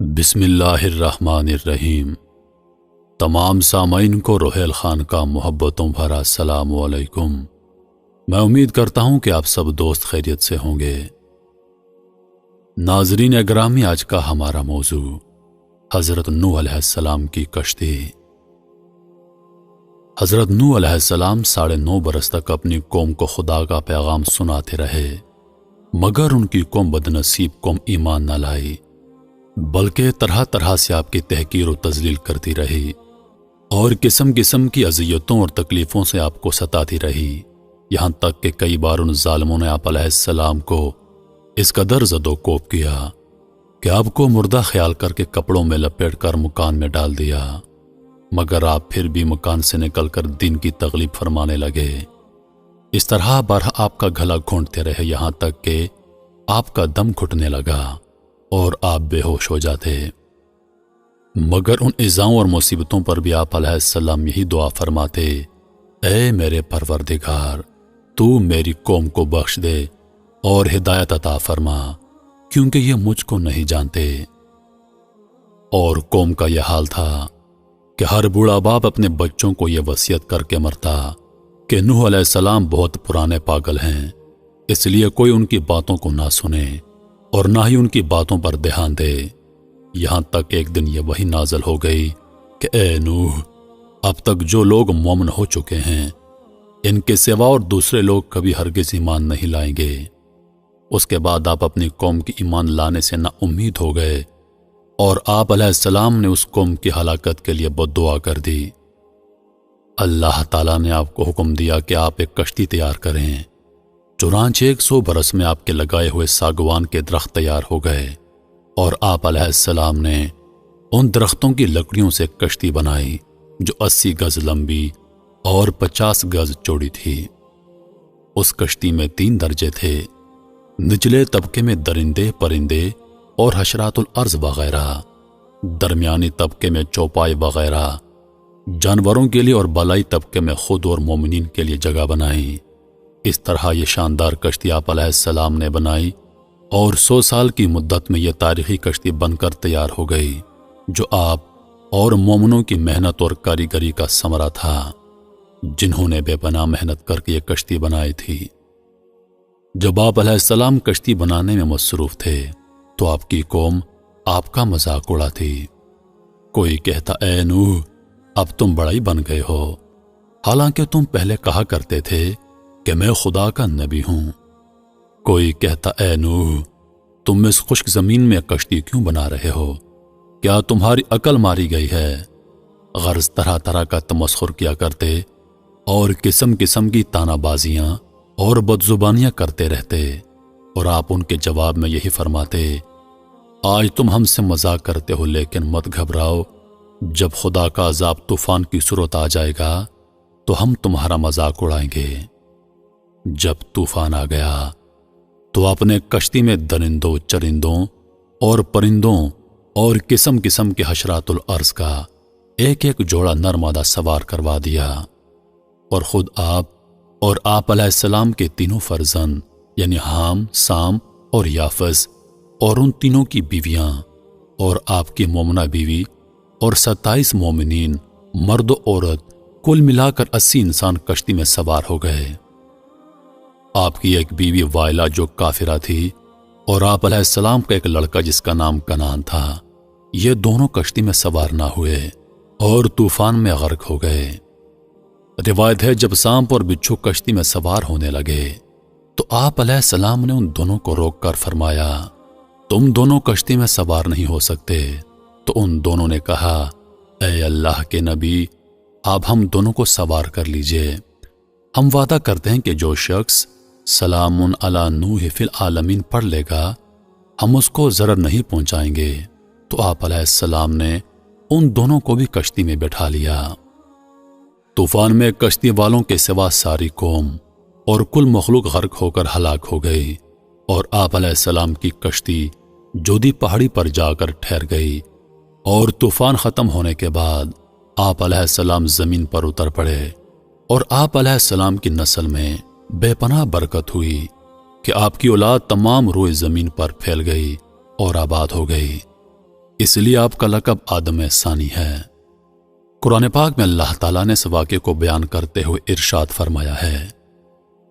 بسم اللہ الرحمن الرحیم۔ تمام سامعین کو روحیل خان کا محبتوں بھرا السلام علیکم۔ میں امید کرتا ہوں کہ آپ سب دوست خیریت سے ہوں گے۔ ناظرین اگرامی، آج کا ہمارا موضوع حضرت نوح علیہ السلام کی کشتی۔ حضرت نوح علیہ السلام 9.5 برس تک اپنی قوم کو خدا کا پیغام سناتے رہے، مگر ان کی قوم بدنصیب قوم ایمان نہ لائی، بلکہ طرح طرح سے آپ کی تحقیر و تذلیل کرتی رہی اور قسم قسم کی اذیتوں اور تکلیفوں سے آپ کو ستاتی رہی، یہاں تک کہ کئی بار ان ظالموں نے آپ علیہ السلام کو اس قدر زد و کوب کیا کہ آپ کو مردہ خیال کر کے کپڑوں میں لپیٹ کر مکان میں ڈال دیا، مگر آپ پھر بھی مکان سے نکل کر دین کی تغلیب فرمانے لگے۔ اس طرح بارہ آپ کا گلا گھونٹتے رہے، یہاں تک کہ آپ کا دم گھٹنے لگا اور آپ بے ہوش ہو جاتے، مگر ان ایذاؤں اور مصیبتوں پر بھی آپ علیہ السلام یہی دعا فرماتے، اے میرے پروردگار، تو میری قوم کو بخش دے اور ہدایت عطا فرما، کیونکہ یہ مجھ کو نہیں جانتے۔ اور قوم کا یہ حال تھا کہ ہر بوڑھا باپ اپنے بچوں کو یہ وصیت کر کے مرتا کہ نوح علیہ السلام بہت پرانے پاگل ہیں، اس لیے کوئی ان کی باتوں کو نہ سنے اور نہ ہی ان کی باتوں پر دھیان دے، یہاں تک ایک دن یہ وحی نازل ہو گئی کہ اے نوح، اب تک جو لوگ مومن ہو چکے ہیں، ان کے سوا اور دوسرے لوگ کبھی ہرگز ایمان نہیں لائیں گے۔ اس کے بعد آپ اپنی قوم کی ایمان لانے سے نا امید ہو گئے اور آپ علیہ السلام نے اس قوم کی ہلاکت کے لیے بد دعا کر دی۔ اللہ تعالیٰ نے آپ کو حکم دیا کہ آپ ایک کشتی تیار کریں، چنانچہ 100 برس میں آپ کے لگائے ہوئے ساگوان کے درخت تیار ہو گئے اور آپ علیہ السلام نے ان درختوں کی لکڑیوں سے کشتی بنائی جو 80 گز لمبی اور 50 گز چوڑی تھی۔ اس کشتی میں 3 درجے تھے، نچلے طبقے میں درندے، پرندے اور حشرات الارض وغیرہ، درمیانی طبقے میں چوپائے وغیرہ جانوروں کے لیے، اور بالائی طبقے میں خود اور مومنین کے لیے جگہ بنائی۔ اس طرح یہ شاندار کشتی آپ علیہ السلام نے بنائی اور 100 سال کی مدت میں یہ تاریخی کشتی بن کر تیار ہو گئی، جو آپ اور مومنوں کی محنت اور کاریگری کا ثمرہ تھا، جنہوں نے بے پناہ محنت کر کے یہ کشتی بنائی تھی۔ جب آپ علیہ السلام کشتی بنانے میں مصروف تھے تو آپ کی قوم آپ کا مذاق اڑاتی۔ کوئی کہتا، اے نوح، اب تم بڑا ہی بن گئے ہو، حالانکہ تم پہلے کہا کرتے تھے کہ میں خدا کا نبی ہوں۔ کوئی کہتا، اے نوح، تم اس خشک زمین میں کشتی کیوں بنا رہے ہو؟ کیا تمہاری عقل ماری گئی ہے؟ غرض طرح طرح کا تمسخر کیا کرتے اور قسم قسم کی تانا بازیاں اور بدزبانیاں کرتے رہتے، اور آپ ان کے جواب میں یہی فرماتے، آج تم ہم سے مذاق کرتے ہو، لیکن مت گھبراؤ، جب خدا کا عذاب طوفان کی صورت آ جائے گا تو ہم تمہارا مذاق اڑائیں گے۔ جب طوفان آ گیا تو اپنے کشتی میں درندوں، چرندوں اور پرندوں اور قسم قسم کے حشرات الارض کا ایک ایک جوڑا نر مادہ سوار کروا دیا، اور خود آپ اور آپ علیہ السلام کے 3 فرزند یعنی حام، سام اور یافس، اور ان تینوں کی بیویاں اور آپ کی مومنہ بیوی اور 27 مومنین مرد و عورت، کل ملا کر 80 انسان کشتی میں سوار ہو گئے۔ آپ کی ایک بیوی وائلہ جو کافرہ تھی، اور آپ علیہ السلام کا ایک لڑکا جس کا نام کنعان تھا، یہ دونوں کشتی میں سوار نہ ہوئے اور طوفان میں غرق ہو گئے۔ روایت ہے جب سانپ اور بچھو کشتی میں سوار ہونے لگے تو آپ علیہ السلام نے ان دونوں کو روک کر فرمایا، تم دونوں کشتی میں سوار نہیں ہو سکتے۔ تو ان دونوں نے کہا، اے اللہ کے نبی، آپ ہم دونوں کو سوار کر لیجئے، ہم وعدہ کرتے ہیں کہ جو شخص سلام علی نوح فی العالمین پڑھ لے گا ہم اس کو ضرر نہیں پہنچائیں گے۔ تو آپ علیہ السلام نے ان دونوں کو بھی کشتی میں بٹھا لیا۔ طوفان میں کشتی والوں کے سوا ساری قوم اور کل مخلوق غرق ہو کر ہلاک ہو گئی، اور آپ علیہ السلام کی کشتی جودی پہاڑی پر جا کر ٹھہر گئی، اور طوفان ختم ہونے کے بعد آپ علیہ السلام زمین پر اتر پڑے، اور آپ علیہ السلام کی نسل میں بے پناہ برکت ہوئی کہ آپ کی اولاد تمام روئے زمین پر پھیل گئی اور آباد ہو گئی۔ اس لیے آپ کا لقب آدم ثانی ہے۔ قرآن پاک میں اللہ تعالیٰ نے اس واقعے کو بیان کرتے ہوئے ارشاد فرمایا ہے،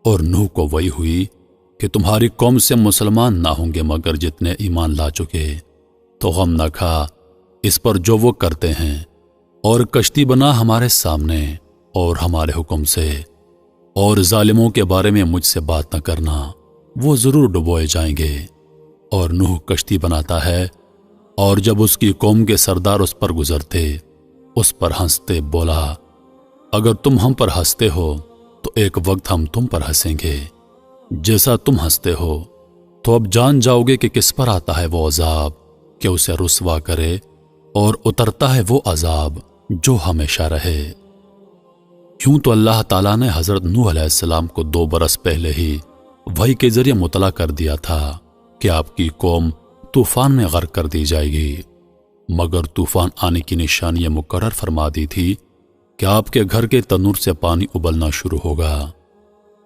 اور نوح کو وہی ہوئی کہ تمہاری قوم سے مسلمان نہ ہوں گے مگر جتنے ایمان لا چکے، تو غم نہ کھا اس پر جو وہ کرتے ہیں، اور کشتی بنا ہمارے سامنے اور ہمارے حکم سے، اور ظالموں کے بارے میں مجھ سے بات نہ کرنا، وہ ضرور ڈبوئے جائیں گے۔ اور نوح کشتی بناتا ہے، اور جب اس کی قوم کے سردار اس پر گزرتے، اس پر ہنستے، بولا اگر تم ہم پر ہنستے ہو تو ایک وقت ہم تم پر ہنسیں گے، جیسا تم ہنستے ہو تو اب جان جاؤ گے کہ کس پر آتا ہے وہ عذاب کہ اسے رسوا کرے، اور اترتا ہے وہ عذاب جو ہمیشہ رہے۔ یوں تو اللہ تعالیٰ نے حضرت نوح علیہ السلام کو 2 برس پہلے ہی وحی کے ذریعے مطلع کر دیا تھا کہ آپ کی قوم طوفان میں غرق کر دی جائے گی، مگر طوفان آنے کی نشانی یہ مقرر فرما دی تھی کہ آپ کے گھر کے تنور سے پانی ابلنا شروع ہوگا۔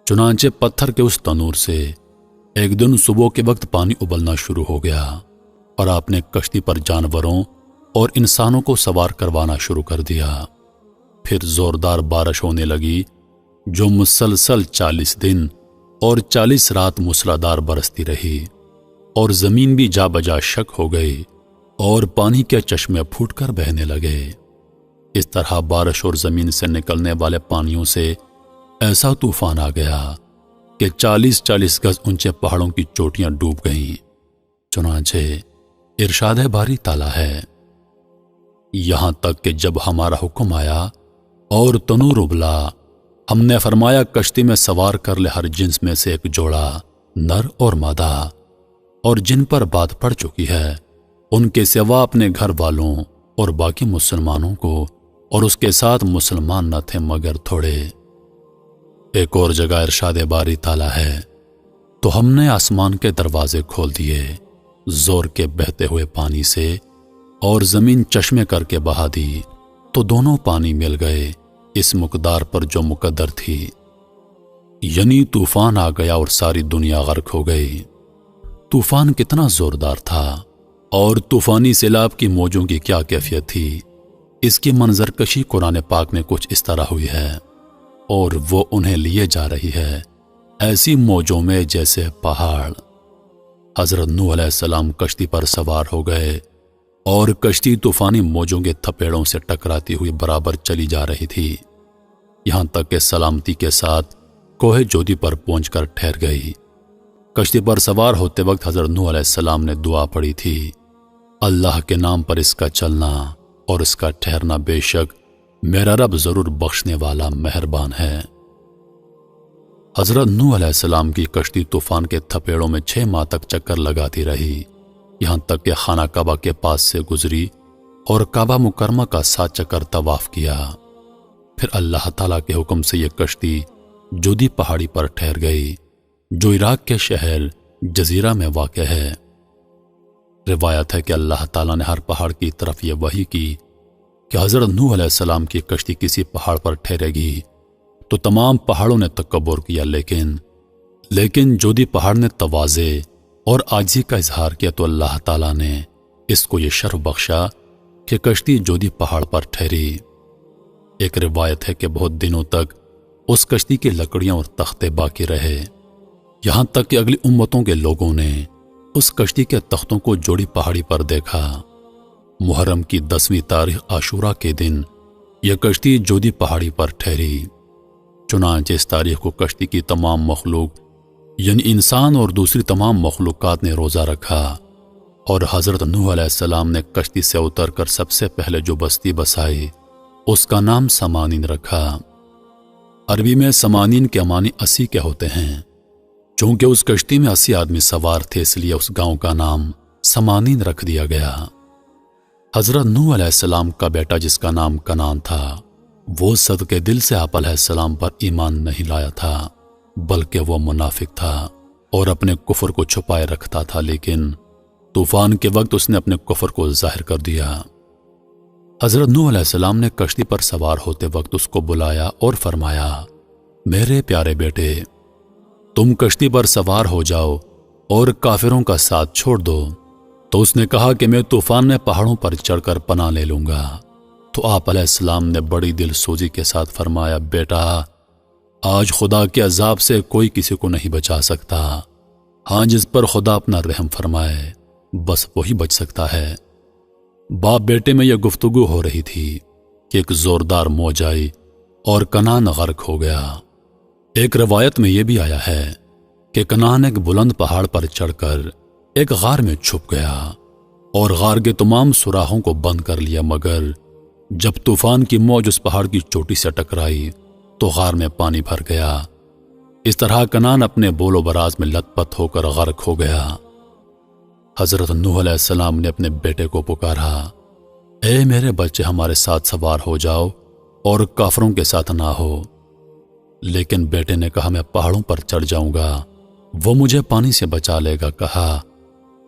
چنانچہ پتھر کے اس تنور سے ایک دن صبح کے وقت پانی ابلنا شروع ہو گیا، اور آپ نے کشتی پر جانوروں اور انسانوں کو سوار کروانا شروع کر دیا۔ پھر زوردار بارش ہونے لگی جو مسلسل 40 دن اور 40 رات موسلادھار برستی رہی، اور زمین بھی جا بجا شک ہو گئی، اور پانی کے چشمے پھوٹ کر بہنے لگے۔ اس طرح بارش اور زمین سے نکلنے والے پانیوں سے ایسا طوفان آ گیا کہ 40 گز اونچے پہاڑوں کی چوٹیاں ڈوب گئیں۔ چنانچہ ارشاد باری تعالیٰ ہے، یہاں تک کہ جب ہمارا حکم آیا اور تنور ابلا، ہم نے فرمایا کشتی میں سوار کر لے ہر جنس میں سے ایک جوڑا، نر اور مادہ، اور جن پر بات پڑ چکی ہے ان کے سوا اپنے گھر والوں اور باقی مسلمانوں کو، اور اس کے ساتھ مسلمان نہ تھے مگر تھوڑے۔ ایک اور جگہ ارشاد باری تعالیٰ ہے، تو ہم نے آسمان کے دروازے کھول دیے زور کے بہتے ہوئے پانی سے، اور زمین چشمے کر کے بہا دی، تو دونوں پانی مل گئے اس مقدار پر جو مقدر تھی، یعنی طوفان آ گیا اور ساری دنیا غرق ہو گئی۔ طوفان کتنا زوردار تھا، اور طوفانی سیلاب کی موجوں کی کیا کیفیت تھی، اس کی منظر کشی قرآن پاک میں کچھ اس طرح ہوئی ہے، اور وہ انہیں لیے جا رہی ہے ایسی موجوں میں جیسے پہاڑ۔ حضرت نوح علیہ السلام کشتی پر سوار ہو گئے، اور کشتی طوفانی موجوں کے تھپیڑوں سے ٹکراتی ہوئی برابر چلی جا رہی تھی، یہاں تک کہ سلامتی کے ساتھ کوہ جودی پر پہنچ کر ٹھہر گئی۔ کشتی پر سوار ہوتے وقت حضرت نوح علیہ السلام نے دعا پڑھی تھی، اللہ کے نام پر اس کا چلنا اور اس کا ٹھہرنا بے شک میرا رب ضرور بخشنے والا مہربان ہے۔ حضرت نوح علیہ السلام کی کشتی طوفان کے تھپیڑوں میں 6 ماہ تک چکر لگاتی رہی، یہاں تک کہ خانہ کعبہ کے پاس سے گزری اور کعبہ مکرمہ کا 7 چکر طواف کیا۔ پھر اللہ تعالیٰ کے حکم سے یہ کشتی جودی پہاڑی پر ٹھہر گئی جو عراق کے شہر جزیرہ میں واقع ہے۔ روایت ہے کہ اللہ تعالیٰ نے ہر پہاڑ کی طرف یہ وحی کی کہ حضرت نوح علیہ السلام کی کشتی کسی پہاڑ پر ٹھہرے گی، تو تمام پہاڑوں نے تکبر کیا، لیکن جودی پہاڑ نے تواضع اور عاجزی کا اظہار کیا، تو اللہ تعالیٰ نے اس کو یہ شرف بخشا کہ کشتی جودی پہاڑ پر ٹھہری۔ ایک روایت ہے کہ بہت دنوں تک اس کشتی کی لکڑیاں اور تختے باقی رہے، یہاں تک کہ اگلی امتوں کے لوگوں نے اس کشتی کے تختوں کو جوڑی پہاڑی پر دیکھا۔ محرم کی 10ویں تاریخ عاشورہ کے دن یہ کشتی جودی پہاڑی پر ٹھہری۔ چنانچہ اس تاریخ کو کشتی کی تمام مخلوق یعنی انسان اور دوسری تمام مخلوقات نے روزہ رکھا، اور حضرت نوح علیہ السلام نے کشتی سے اتر کر سب سے پہلے جو بستی بسائی اس کا نام سمانین رکھا۔ عربی میں سمانین کے معنی 80 کے ہوتے ہیں، چونکہ اس کشتی میں 80 آدمی سوار تھے اس لیے اس گاؤں کا نام سمانین رکھ دیا گیا۔ حضرت نوح علیہ السلام کا بیٹا جس کا نام کنعان تھا، وہ صدقے دل سے آپ علیہ السلام پر ایمان نہیں لایا تھا، بلکہ وہ منافق تھا اور اپنے کفر کو چھپائے رکھتا تھا، لیکن طوفان کے وقت اس نے اپنے کفر کو ظاہر کر دیا۔ حضرت نوح علیہ السلام نے کشتی پر سوار ہوتے وقت اس کو بلایا اور فرمایا، میرے پیارے بیٹے، تم کشتی پر سوار ہو جاؤ اور کافروں کا ساتھ چھوڑ دو، تو اس نے کہا کہ میں طوفان میں پہاڑوں پر چڑھ کر پناہ لے لوں گا۔ تو آپ علیہ السلام نے بڑی دل سوزی کے ساتھ فرمایا، بیٹا، آج خدا کے عذاب سے کوئی کسی کو نہیں بچا سکتا، ہاں جس پر خدا اپنا رحم فرمائے بس وہی بچ سکتا ہے۔ باپ بیٹے میں یہ گفتگو ہو رہی تھی کہ ایک زوردار موج آئی اور کنعان غرق ہو گیا۔ ایک روایت میں یہ بھی آیا ہے کہ کنعان ایک بلند پہاڑ پر چڑھ کر ایک غار میں چھپ گیا اور غار کے تمام سوراخوں کو بند کر لیا، مگر جب طوفان کی موج اس پہاڑ کی چوٹی سے ٹکرائی تو غار میں پانی بھر گیا۔ اس طرح کنعان اپنے بول و براز میں لت پت ہو کر غرق ہو گیا۔ حضرت نوح علیہ السلام نے اپنے بیٹے کو پکارا، اے میرے بچے، ہمارے ساتھ سوار ہو جاؤ اور کافروں کے ساتھ نہ ہو۔ لیکن بیٹے نے کہا، میں پہاڑوں پر چڑھ جاؤں گا، وہ مجھے پانی سے بچا لے گا۔ کہا،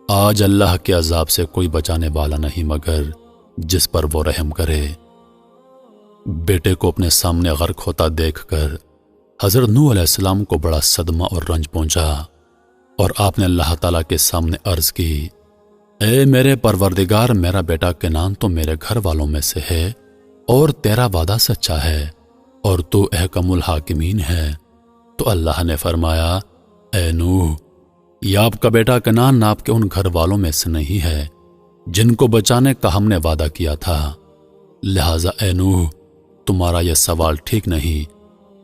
آج اللہ کے عذاب سے کوئی بچانے والا نہیں مگر جس پر وہ رحم کرے۔ بیٹے کو اپنے سامنے غرق ہوتا دیکھ کر حضرت نوح علیہ السلام کو بڑا صدمہ اور رنج پہنچا، اور آپ نے اللہ تعالیٰ کے سامنے عرض کی، اے میرے پروردگار، میرا بیٹا کنعان تو میرے گھر والوں میں سے ہے اور تیرا وعدہ سچا ہے اور تو احکم الحاکمین ہے۔ تو اللہ نے فرمایا، اے نوح، یہ آپ کا بیٹا کنعان آپ کے ان گھر والوں میں سے نہیں ہے جن کو بچانے کا ہم نے وعدہ کیا تھا، لہٰذا اے نوح، تمہارا یہ سوال ٹھیک نہیں،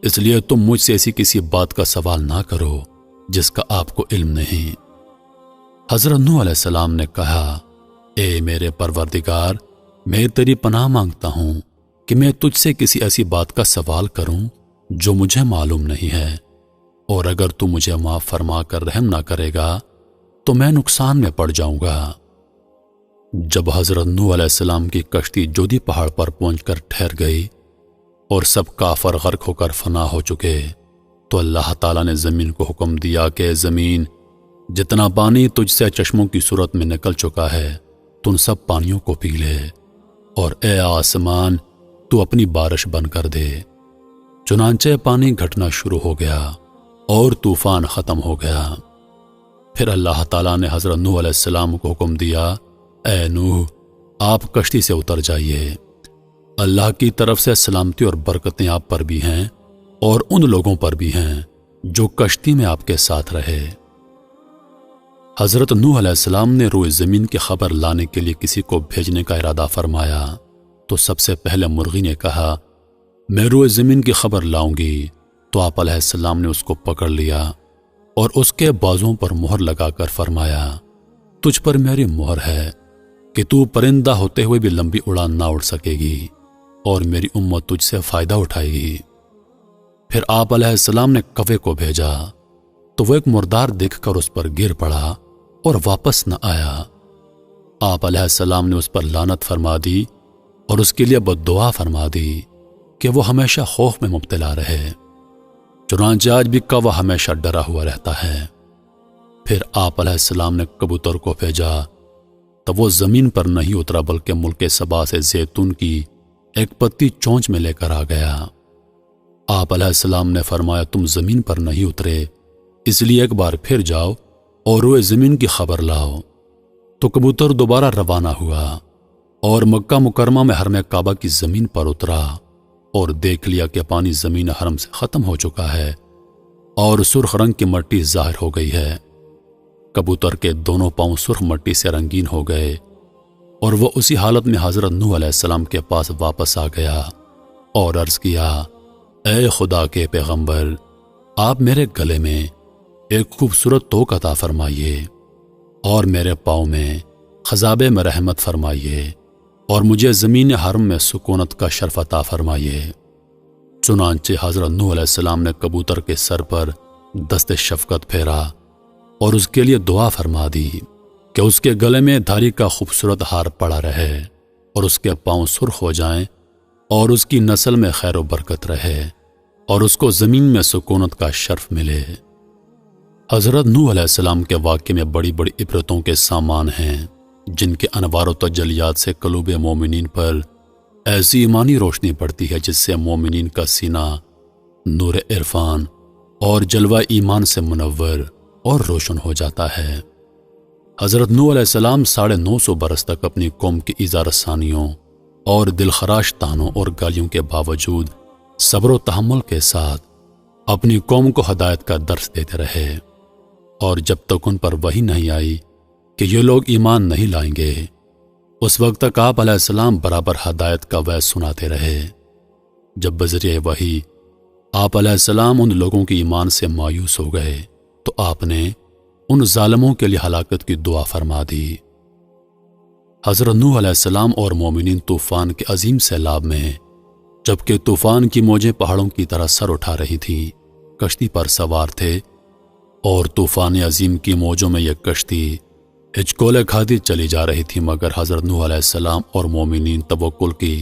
اس لیے تم مجھ سے ایسی کسی بات کا سوال نہ کرو جس کا آپ کو علم نہیں۔ حضرت نوح علیہ السلام نے کہا، اے میرے پروردگار، میں تیری پناہ مانگتا ہوں کہ میں تجھ سے کسی ایسی بات کا سوال کروں جو مجھے معلوم نہیں ہے، اور اگر تو مجھے معاف فرما کر رحم نہ کرے گا تو میں نقصان میں پڑ جاؤں گا۔ جب حضرت نوح علیہ السلام کی کشتی جودی پہاڑ پر پہنچ کر ٹھہر گئی اور سب کافر غرق ہو کر فنا ہو چکے، تو اللہ تعالیٰ نے زمین کو حکم دیا کہ زمین، جتنا پانی تجھ سے چشموں کی صورت میں نکل چکا ہے تو ان سب پانیوں کو پی لے، اور اے آسمان، تو اپنی بارش بند کر دے۔ چنانچہ پانی گھٹنا شروع ہو گیا اور طوفان ختم ہو گیا۔ پھر اللہ تعالیٰ نے حضرت نوح علیہ السلام کو حکم دیا، اے نوح، آپ کشتی سے اتر جائیے، اللہ کی طرف سے سلامتی اور برکتیں آپ پر بھی ہیں اور ان لوگوں پر بھی ہیں جو کشتی میں آپ کے ساتھ رہے۔ حضرت نوح علیہ السلام نے روئے زمین کی خبر لانے کے لیے کسی کو بھیجنے کا ارادہ فرمایا، تو سب سے پہلے مرغی نے کہا، میں روئے زمین کی خبر لاؤں گی۔ تو آپ علیہ السلام نے اس کو پکڑ لیا اور اس کے بازوں پر مہر لگا کر فرمایا، تجھ پر میری مہر ہے کہ تو پرندہ ہوتے ہوئے بھی لمبی اڑان نہ اڑ سکے گی اور میری امت تجھ سے فائدہ اٹھائے گی۔ پھر آپ علیہ السلام نے کوے کو بھیجا تو وہ ایک مردار دیکھ کر اس پر گر پڑا اور واپس نہ آیا۔ آپ علیہ السلام نے اس پر لعنت فرما دی اور اس کے لیے بد دعا فرما دی کہ وہ ہمیشہ خوف میں مبتلا رہے، چنانچہ آج بھی کوہ ہمیشہ ڈرا ہوا رہتا ہے۔ پھر آپ علیہ السلام نے کبوتر کو بھیجا تو وہ زمین پر نہیں اترا بلکہ ملک سبا سے زیتون کی ایک پتی چونچ میں لے کر آ گیا۔ آپ علیہ السلام نے فرمایا، تم زمین پر نہیں اترے، اس لیے ایک بار پھر جاؤ اور روئے زمین کی خبر لاؤ۔ تو کبوتر دوبارہ روانہ ہوا اور مکہ مکرمہ میں حرم کعبہ کی زمین پر اترا اور دیکھ لیا کہ پانی زمین حرم سے ختم ہو چکا ہے اور سرخ رنگ کی مٹی ظاہر ہو گئی ہے۔ کبوتر کے دونوں پاؤں سرخ مٹی سے رنگین ہو گئے اور وہ اسی حالت میں حضرت نوح علیہ السلام کے پاس واپس آ گیا اور عرض کیا، اے خدا کے پیغمبر، آپ میرے گلے میں ایک خوبصورت توق عطا فرمائیے اور میرے پاؤں میں خضابے میں رحمت فرمائیے اور مجھے زمین حرم میں سکونت کا شرف عطا فرمائیے۔ چنانچہ حضرت نوح علیہ السلام نے کبوتر کے سر پر دست شفقت پھیرا اور اس کے لیے دعا فرما دی کہ اس کے گلے میں دھاری کا خوبصورت ہار پڑا رہے اور اس کے پاؤں سرخ ہو جائیں اور اس کی نسل میں خیر و برکت رہے اور اس کو زمین میں سکونت کا شرف ملے۔ حضرت نوح علیہ السلام کے واقعے میں بڑی بڑی عبرتوں کے سامان ہیں جن کے انوار و تجلیات سے قلوب مومنین پر ایسی ایمانی روشنی پڑتی ہے جس سے مومنین کا سینہ نور عرفان اور جلوہ ایمان سے منور اور روشن ہو جاتا ہے۔ حضرت نوح علیہ السلام 950 برس تک اپنی قوم کی ایذا رسانیوں اور دلخراش طعنوں اور گالیوں کے باوجود صبر و تحمل کے ساتھ اپنی قوم کو ہدایت کا درس دیتے رہے، اور جب تک ان پر وحی نہیں آئی کہ یہ لوگ ایمان نہیں لائیں گے، اس وقت تک آپ علیہ السلام برابر ہدایت کا وعظ سناتے رہے۔ جب بذریعہ وحی آپ علیہ السلام ان لوگوں کی ایمان سے مایوس ہو گئے تو آپ نے ان ظالموں کے لیے ہلاکت کی دعا فرما دی۔ حضرت نوح علیہ السلام اور مومنین طوفان کے عظیم سیلاب میں، جبکہ طوفان کی موجیں پہاڑوں کی طرح سر اٹھا رہی تھیں، کشتی پر سوار تھے، اور طوفان عظیم کی موجوں میں یہ کشتی ہچکولے کھاتی چلی جا رہی تھی، مگر حضرت نوح علیہ السلام اور مومنین توکل کی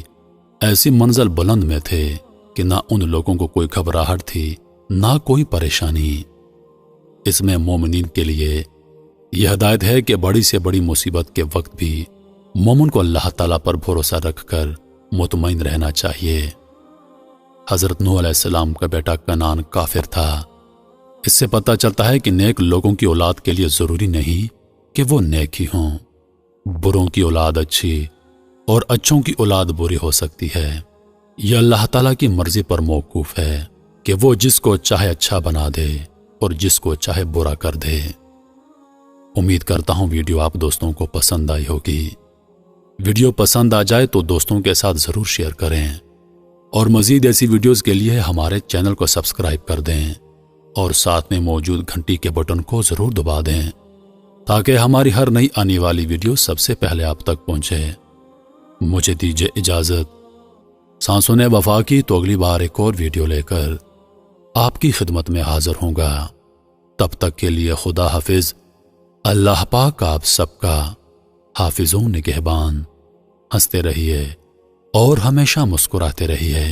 ایسی منزل بلند میں تھے کہ نہ ان لوگوں کو کوئی گھبراہٹ تھی، نہ کوئی پریشانی۔ اس میں مومنین کے لیے یہ ہدایت ہے کہ بڑی سے بڑی مصیبت کے وقت بھی مومن کو اللہ تعالیٰ پر بھروسہ رکھ کر مطمئن رہنا چاہیے۔ حضرت نوح علیہ السلام کا بیٹا کنعان کافر تھا۔ اس سے پتہ چلتا ہے کہ نیک لوگوں کی اولاد کے لیے ضروری نہیں کہ وہ نیک ہی ہوں، بروں کی اولاد اچھی اور اچھوں کی اولاد بری ہو سکتی ہے۔ یہ اللہ تعالیٰ کی مرضی پر موقوف ہے کہ وہ جس کو چاہے اچھا بنا دے اور جس کو چاہے برا کر دے۔ امید کرتا ہوں ویڈیو آپ دوستوں کو پسند آئی ہوگی۔ ویڈیو پسند آ جائے تو دوستوں کے ساتھ ضرور شیئر کریں، اور مزید ایسی ویڈیوز کے لیے ہمارے چینل کو سبسکرائب کر دیں اور ساتھ میں موجود گھنٹی کے بٹن کو ضرور دبا دیں تاکہ ہماری ہر نئی آنے والی ویڈیو سب سے پہلے آپ تک پہنچے۔ مجھے دیجیے اجازت۔ سانسوں نے وفا کی تو اگلی بار ایک اور ویڈیو لے کر آپ کی خدمت میں حاضر ہوں گا۔ تب تک کے لیے خدا حافظ۔ اللہ پاک آپ سب کا حافظ و نگہبان۔ ہنستے رہیے اور ہمیشہ مسکراتے رہیے۔